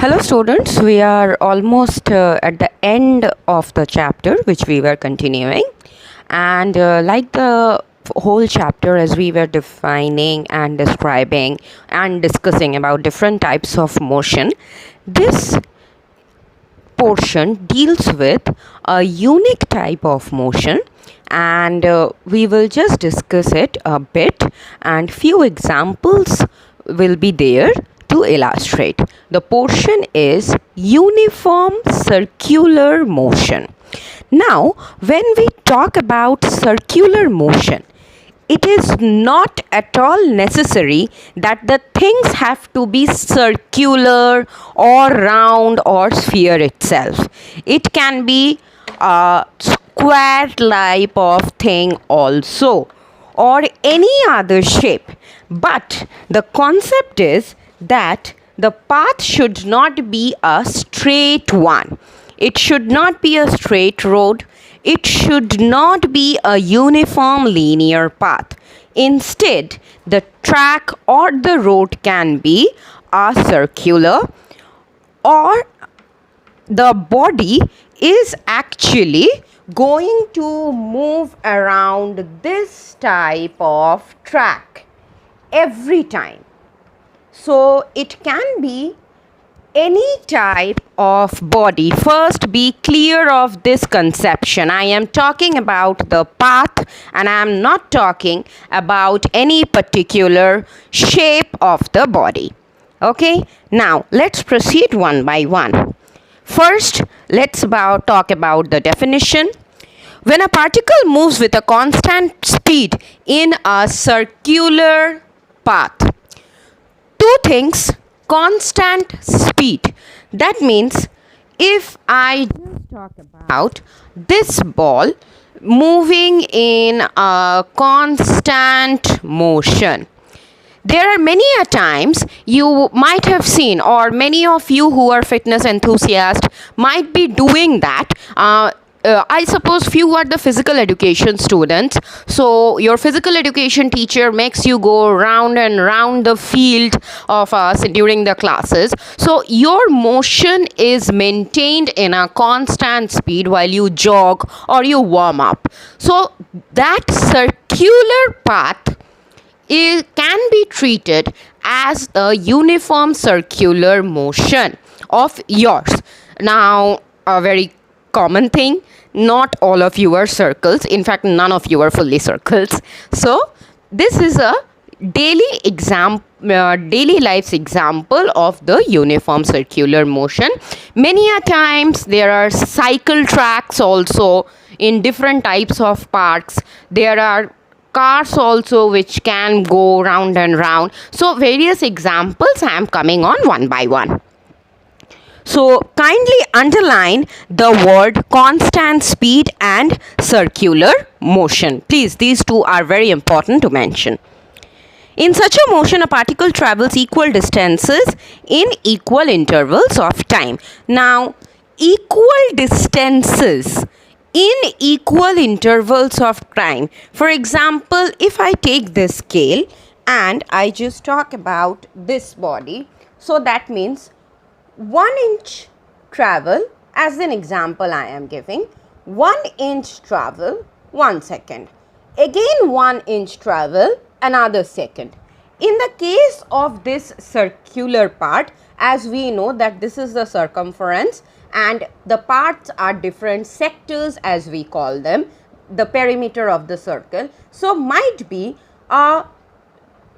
Hello, students. We are almost at the end of the chapter which we were continuing, and like the whole chapter, as we were defining and describing and discussing about different types of motion, this portion deals with a unique type of motion, and we will just discuss it a bit, and few examples will be there to illustrate. The portion is uniform circular motion. Now, when we talk about circular motion, it is not at all necessary that the things have to be circular or round or sphere itself. It can be a square type of thing also, or any other shape. But the concept is that the path should not be a straight one. It should not be a straight road. It should not be a uniform linear path. Instead, the track or the road can be a circular, or the body is actually going to move around this type of track every time. So it can be any type of body. First, be clear of this conception. I am talking about the path, and I am not talking about any particular shape of the body. Okay, now let's proceed one by one. First, let's talk about the definition. When a particle moves with a constant speed in a circular path, two things: constant speed. That means if I just talk about this ball moving in a constant motion, there are many a times you might have seen, or many of you who are fitness enthusiasts might be doing that. I suppose few are the physical education students. So your physical education teacher makes you go round and round the field of us during the classes. So your motion is maintained in a constant speed while you jog or you warm up. So that circular path can be treated as a uniform circular motion of yours. Now, a very common thing, not all of you are circles. In fact, none of you are fully circles. So this is a daily life's example of the uniform circular motion. Many a times there are cycle tracks also in different types of parks. There are cars also which can go round and round. So various examples I am coming on one by one. So kindly underline the word constant speed and circular motion. Please, these two are very important to mention. In such a motion, a particle travels equal distances in equal intervals of time. Now, equal distances in equal intervals of time. For example, if I take this scale and I just talk about this body, so that means 1 inch travel, as an example I am giving, 1 inch travel, 1 second. Again 1 inch travel, another second. In the case of this circular part, as we know that this is the circumference and the parts are different sectors, as we call them, the perimeter of the circle. So might be a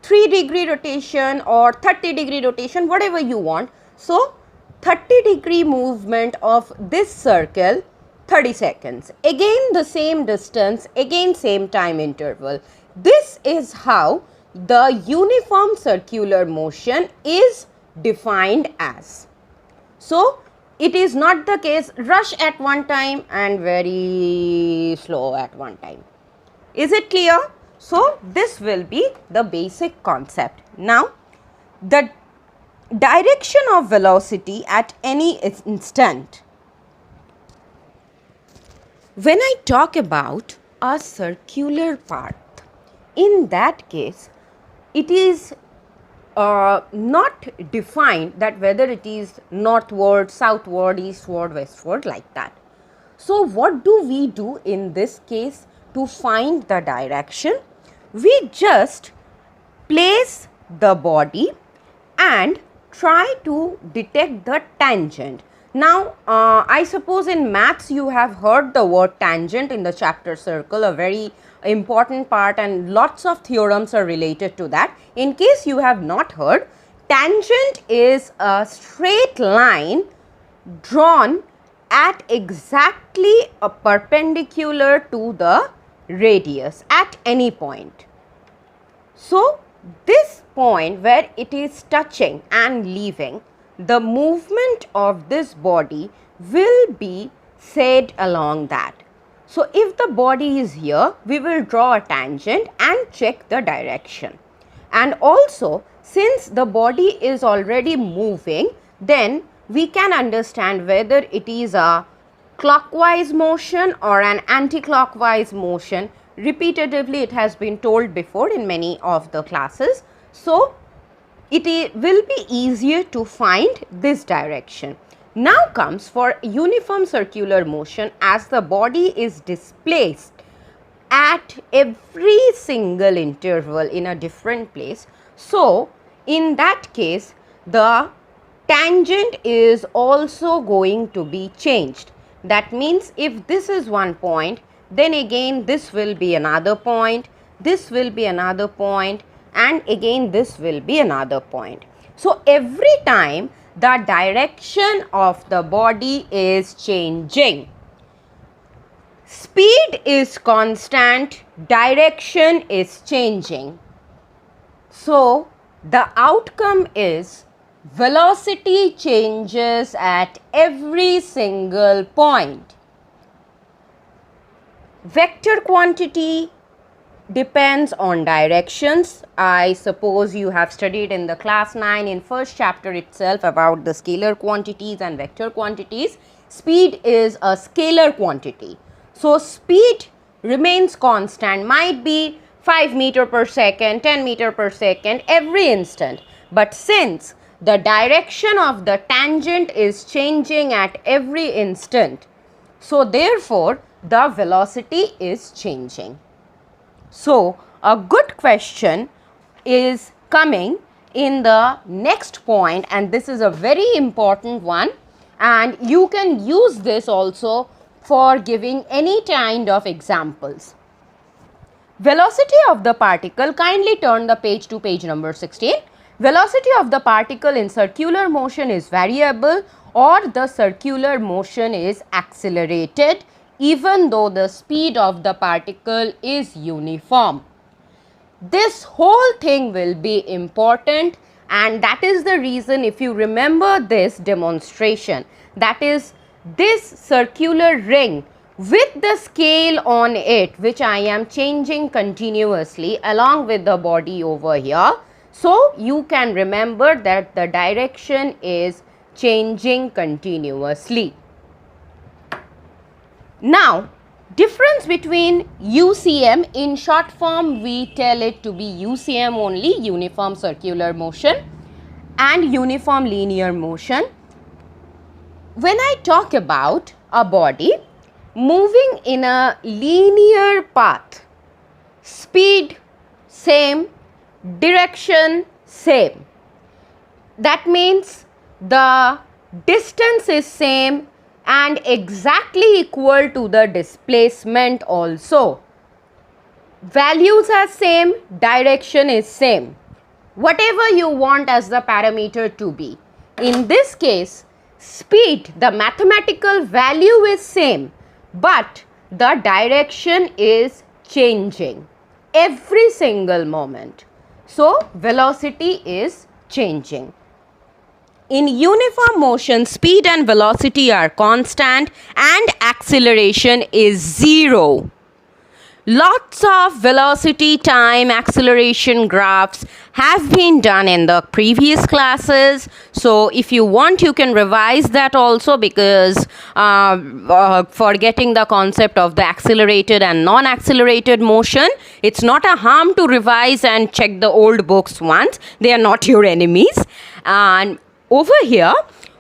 3-degree rotation or 30-degree rotation, whatever you want. So 30-degree movement of this circle, 30 seconds. Again the same distance, again same time interval. This is how the uniform circular motion is defined as. So it is not the case rush at one time and very slow at one time. Is it clear? So this will be the basic concept. Now, the direction of velocity at any instant. When I talk about a circular path, in that case, it is not defined that whether it is northward, southward, eastward, westward, like that. So what do we do in this case to find the direction? We just place the body and try to detect the tangent. Now, I suppose in maths you have heard the word tangent in the chapter circle, a very important part, and lots of theorems are related to that. In case you have not heard, tangent is a straight line drawn at exactly a perpendicular to the radius at any point. So, this point where it is touching and leaving, the movement of this body will be said along that. So, if the body is here, we will draw a tangent and check the direction. And also, since the body is already moving, then we can understand whether it is a clockwise motion or an anti-clockwise motion. Repetitively, it has been told before in many of the classes. So, it will be easier to find this direction. Now comes for uniform circular motion, as the body is displaced at every single interval in a different place. So, in that case, the tangent is also going to be changed. That means if this is one point, then again this will be another point, this will be another point, and again this will be another point. So, every time the direction of the body is changing. Speed is constant, direction is changing. So, the outcome is velocity changes at every single point. Vector quantity depends on directions. I suppose you have studied in the class 9 in first chapter itself about the scalar quantities and vector quantities. Speed is a scalar quantity. So, speed remains constant, might be 5 meter per second, 10 meter per second every instant. But since the direction of the tangent is changing at every instant, so therefore the velocity is changing. So, a good question is coming in the next point, and this is a very important one, and you can use this also for giving any kind of examples. Velocity of the particle, kindly turn the page to page number 16. Velocity of the particle in circular motion is variable, or the circular motion is accelerated even though the speed of the particle is uniform. This whole thing will be important, and that is the reason, if you remember this demonstration, that is this circular ring with the scale on it, which I am changing continuously along with the body over here. So, you can remember that the direction is changing continuously. Now, difference between UCM, in short form we tell it to be UCM only, uniform circular motion, and uniform linear motion. When I talk about a body moving in a linear path, speed same, direction same. That means the distance is same and exactly equal to the displacement also. Values are same, direction is same. Whatever you want as the parameter to be. In this case, speed, the mathematical value is same, but the direction is changing every single moment. So, velocity is changing. In uniform motion, speed and velocity are constant and acceleration is zero. Lots of velocity, time, acceleration graphs have been done in the previous classes. So if you want, you can revise that also, because for getting the concept of the accelerated and non-accelerated motion, it's not a harm to revise and check the old books once. They are not your enemies. And over here,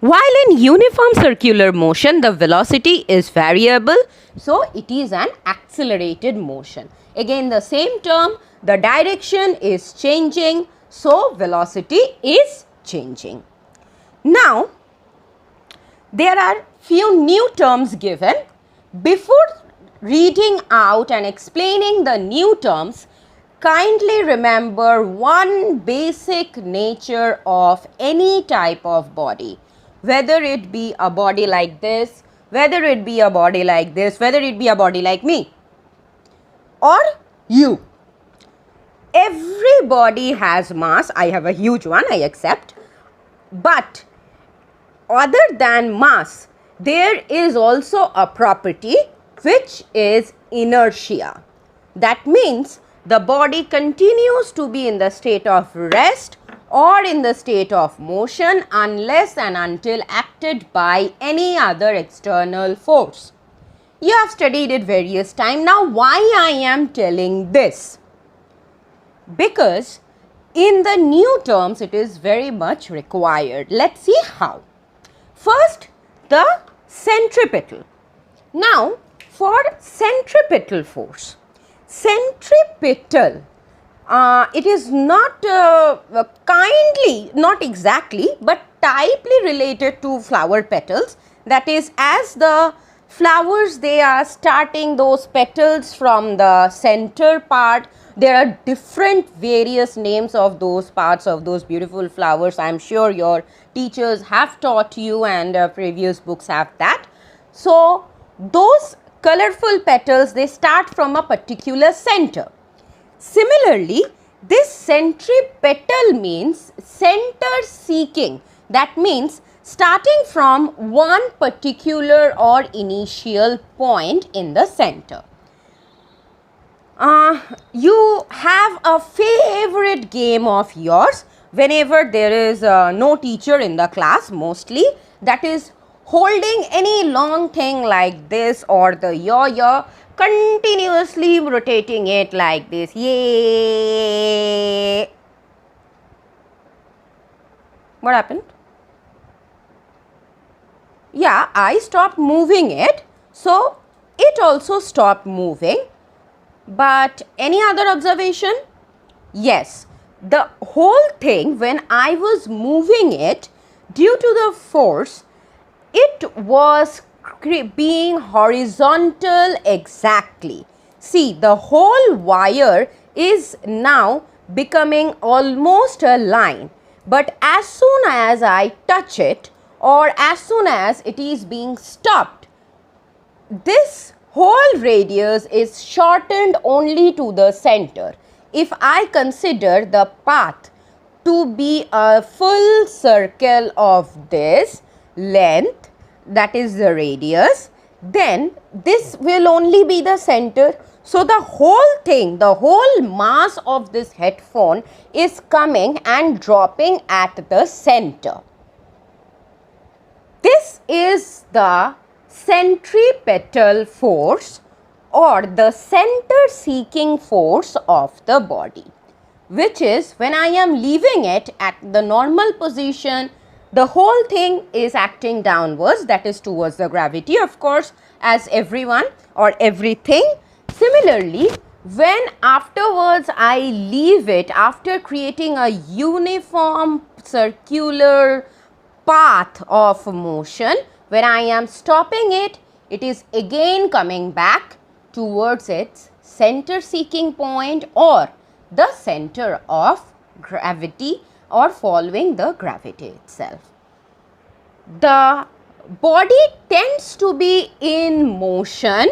while in uniform circular motion, the velocity is variable, so it is an accelerated motion. Again, the same term, the direction is changing, so velocity is changing. Now, there are few new terms given. Before reading out and explaining the new terms, kindly remember one basic nature of any type of body. Whether it be a body like this, whether it be a body like this, whether it be a body like me or you. Everybody has mass. I have a huge one, I accept. But other than mass, there is also a property which is inertia. That means the body continues to be in the state of rest or in the state of motion unless and until acted by any other external force. You have studied it various times. Now, why I am telling this? Because in the new terms, it is very much required. Let's see how. First, the centripetal. Now, for centripetal force, centripetal, it is not kindly, not exactly, but tightly related to flower petals. That is, as the flowers, they are starting those petals from the center part. There are different various names of those parts of those beautiful flowers. I am sure your teachers have taught you, and previous books have that. So, those colorful petals, they start from a particular center. Similarly, this centripetal means center seeking. That means starting from one particular or initial point in the center. You have a favorite game of yours whenever there is no teacher in the class, mostly, that is holding any long thing like this or the yo-yo, continuously rotating it like this. Yay! What happened? Yeah, I stopped moving it, so it also stopped moving. But any other observation? Yes, the whole thing, when I was moving it, due to the force, it was being horizontal exactly. See, the whole wire is now becoming almost a line. But as soon as I touch it, or as soon as it is being stopped, this whole radius is shortened only to the center. If I consider the path to be a full circle of this length, that is the radius, then this will only be the center. So, the whole thing, the whole mass of this headphone is coming and dropping at the center. This is the centripetal force or the center seeking force of the body, which is when I am leaving it at the normal position, the whole thing is acting downwards, that is towards the gravity, of course, as everyone or everything. Similarly, when afterwards I leave it, after creating a uniform circular path of motion, when I am stopping it, it is again coming back towards its center seeking point or the center of gravity, or following the gravity itself. The body tends to be in motion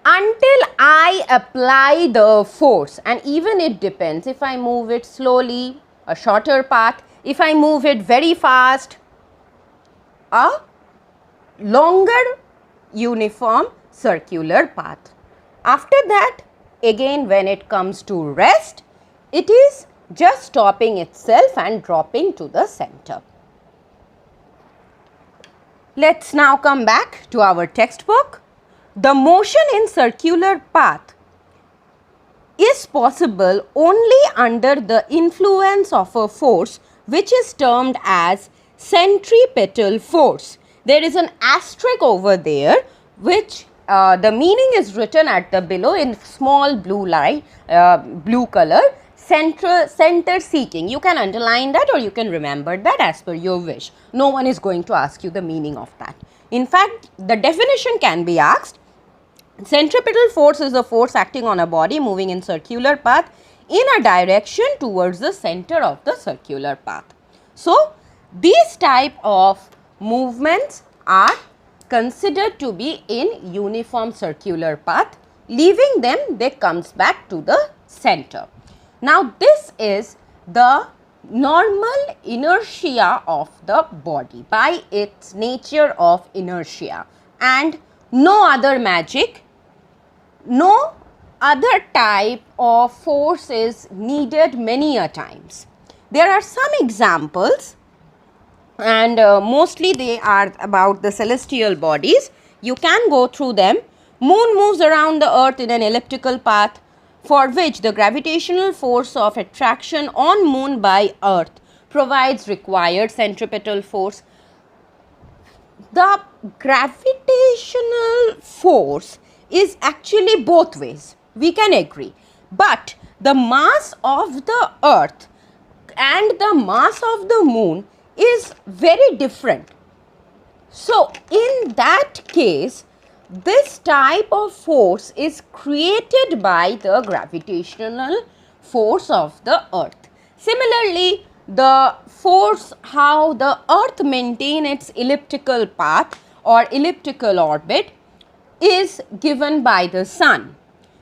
until I apply the force, and even it depends. If I move it slowly, a shorter path. If I move it very fast, a longer uniform circular path. After that, again when it comes to rest, it is just stopping itself and dropping to the center. Let's now come back to our textbook. The motion in circular path is possible only under the influence of a force which is termed as centripetal force. There is an asterisk over there which the meaning is written at the below in small blue line, blue color, center seeking. You can underline that or you can remember that as per your wish. No one is going to ask you the meaning of that. In fact, the definition can be asked. Centripetal force is a force acting on a body moving in circular path in a direction towards the center of the circular path. So, these type of movements are considered to be in uniform circular path. Leaving them, they comes back to the center. Now, this is the normal inertia of the body by its nature of inertia, and no other magic, no other type of force is needed many a times. There are some examples and mostly they are about the celestial bodies. You can go through them. Moon moves around the earth in an elliptical path for which the gravitational force of attraction on moon by earth provides required centripetal force. The gravitational force is actually both ways, we can agree, but the mass of the earth and the mass of the moon is very different. So, in that case, this type of force is created by the gravitational force of the earth. Similarly, the force how the earth maintain its elliptical path or elliptical orbit is given by the sun.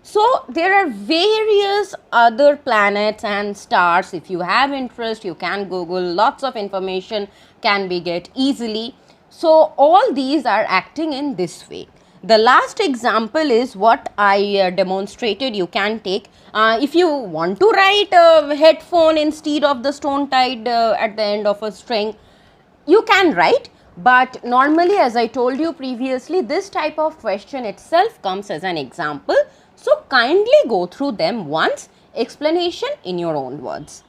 So, there are various other planets and stars. If you have interest, you can Google, lots of information can be get easily. So, all these are acting in this way. The last example is what I demonstrated. You can take, if you want to write a headphone instead of the stone tied at the end of a string, you can write. But normally, as I told you previously, this type of question itself comes as an example. So, kindly go through them once, explanation in your own words.